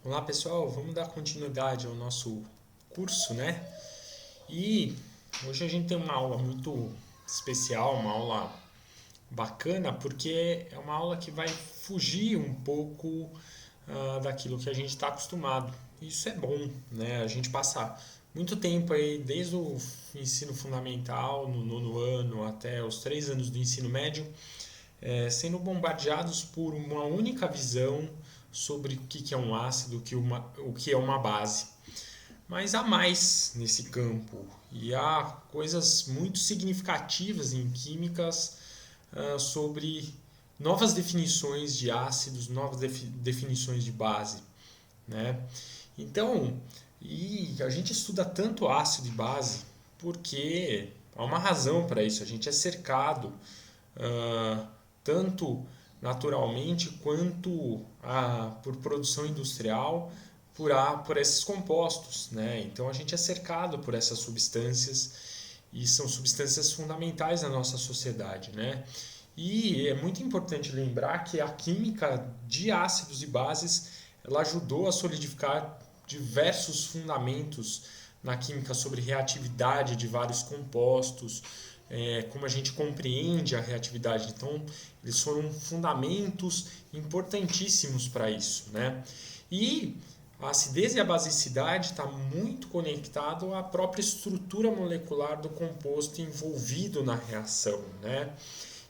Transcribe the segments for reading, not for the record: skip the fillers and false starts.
Olá pessoal, vamos dar continuidade ao nosso curso, né? E hoje a gente tem uma aula muito especial, uma aula bacana, porque é uma aula que vai fugir um pouco daquilo que a gente está acostumado. Isso é bom, né? A gente passa muito tempo aí, desde o ensino fundamental, no nono ano, até os 3 anos do ensino médio, sendo bombardeados por uma única visão sobre o que é um ácido, o que é uma base. Mas há mais nesse campo e há coisas muito significativas em químicas sobre novas definições de ácidos, novas definições de base, né? Então, e a gente estuda tanto ácido e base porque há uma razão para isso. A gente é cercado ah, tanto naturalmente quanto por produção industrial por esses compostos, né? Então a gente é cercado por essas substâncias e são substâncias fundamentais na nossa sociedade, né? E é muito importante lembrar que a química de ácidos e bases ela ajudou a solidificar diversos fundamentos na química sobre reatividade de vários compostos, como a gente compreende a reatividade. Então, eles foram fundamentos importantíssimos para isso, né? E a acidez e a basicidade está muito conectado à própria estrutura molecular do composto envolvido na reação, né?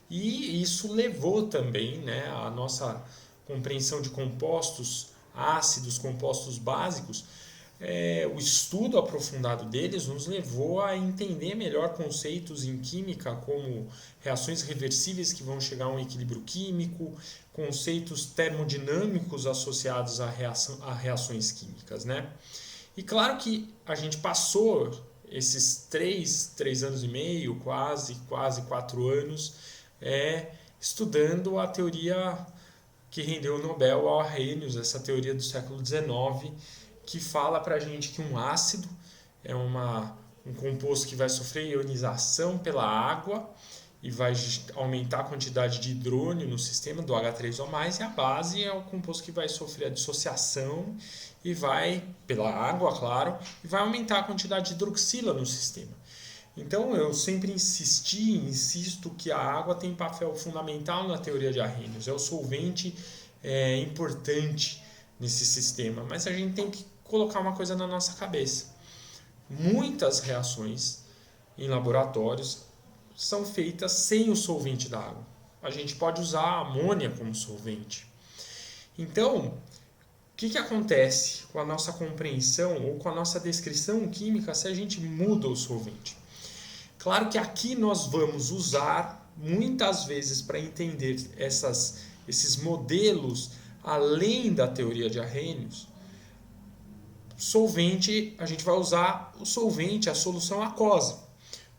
E isso levou também, né, a nossa compreensão de compostos ácidos, compostos básicos, o estudo aprofundado deles nos levou a entender melhor conceitos em química como reações reversíveis que vão chegar a um equilíbrio químico, conceitos termodinâmicos associados a reações químicas, né? E claro que a gente passou esses três anos e meio, quase 4 anos, estudando a teoria que rendeu o Nobel ao Arrhenius, essa teoria do século XIX, que fala para a gente que um ácido é um composto que vai sofrer ionização pela água e vai aumentar a quantidade de hidrônio no sistema do H3O+, e a base é o composto que vai sofrer a dissociação e vai, pela água, claro, e vai aumentar a quantidade de hidroxila no sistema. Então eu sempre insisto que a água tem papel fundamental na teoria de Arrhenius, é o solvente importante nesse sistema, mas a gente tem que colocar uma coisa na nossa cabeça. Muitas reações em laboratórios são feitas sem o solvente da água. A gente pode usar a amônia como solvente. Então, o que acontece com a nossa compreensão ou com a nossa descrição química se a gente muda o solvente? Claro que aqui nós vamos usar muitas vezes para entender esses modelos além da teoria de Arrhenius. Solvente, a gente vai usar o solvente, a solução aquosa,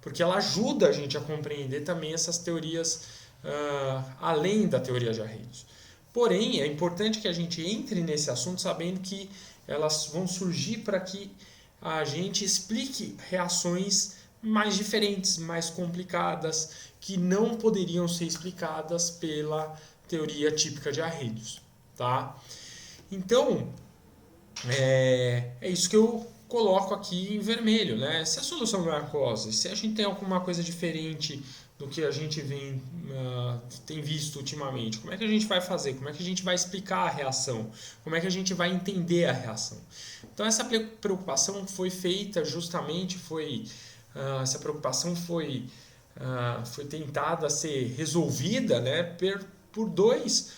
porque ela ajuda a gente a compreender também essas teorias além da teoria de Arrhenius. Porém, é importante que a gente entre nesse assunto sabendo que elas vão surgir para que a gente explique reações mais diferentes, mais complicadas, que não poderiam ser explicadas pela teoria típica de Arrhenius, tá? Então, é isso que eu coloco aqui em vermelho, né? Se a solução não é aquosa, se a gente tem alguma coisa diferente do que a gente tem visto ultimamente, como é que a gente vai fazer? Como é que a gente vai explicar a reação? Como é que a gente vai entender a reação? Então essa preocupação foi feita justamente, essa preocupação foi tentada ser resolvida, né, por dois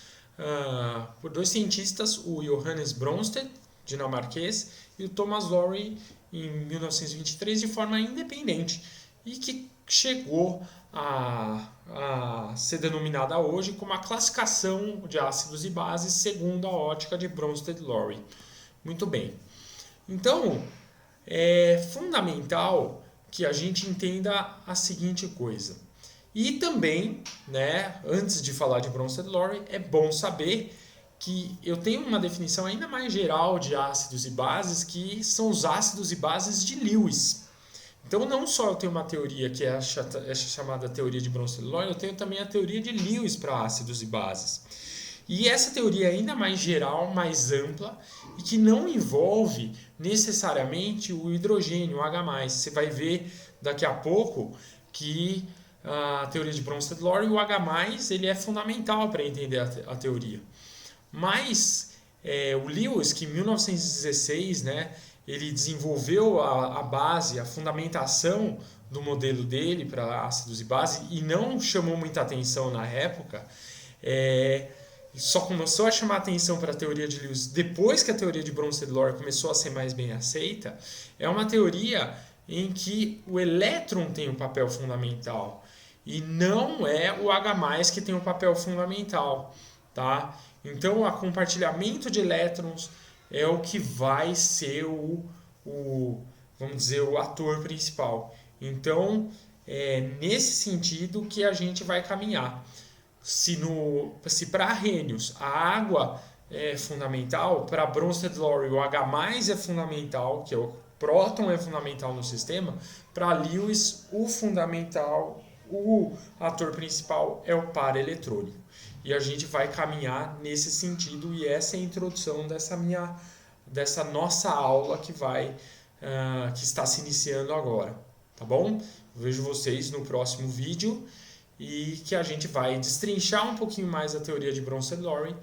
cientistas, o Johannes Bronsted, dinamarquês, e o Thomas Lowry, em 1923, de forma independente, e que chegou a ser denominada hoje como a classificação de ácidos e bases segundo a ótica de Bronsted e Lowry. Muito bem. Então, é fundamental que a gente entenda a seguinte coisa. E também, né, antes de falar de Bronsted e Lowry, é bom saber que eu tenho uma definição ainda mais geral de ácidos e bases, que são os ácidos e bases de Lewis. Então, não só eu tenho uma teoria que é a chamada teoria de Bronsted e Lowry, eu tenho também a teoria de Lewis para ácidos e bases. E essa teoria é ainda mais geral, mais ampla e que não envolve necessariamente o hidrogênio, o H+. Você vai ver daqui a pouco que a teoria de Bronsted-Lowry, o H+, ele é fundamental para entender a teoria. Mas o Lewis, que em 1916, né, ele desenvolveu a base, a fundamentação do modelo dele para ácidos e bases e não chamou muita atenção na época, só começou a chamar atenção para a teoria de Lewis depois que a teoria de Bronsted-Lowry começou a ser mais bem aceita. É uma teoria em que o elétron tem um papel fundamental e não é o H+ que tem um papel fundamental, tá? Então, o compartilhamento de elétrons é o que vai ser vamos dizer, o ator principal. Então, é nesse sentido que a gente vai caminhar. Se para Arrhenius a água é fundamental, para Bronsted-Lowry o H+ é fundamental, que é o próton é fundamental no sistema, para Lewis o ator principal é o par eletrônico. E a gente vai caminhar nesse sentido, e essa é a introdução dessa nossa aula que está se iniciando agora, tá bom? Vejo vocês no próximo vídeo e que a gente vai destrinchar um pouquinho mais a teoria de Bronsted-Lowry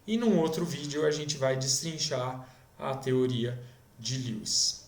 e num outro vídeo a gente vai destrinchar a teoria de Lewis.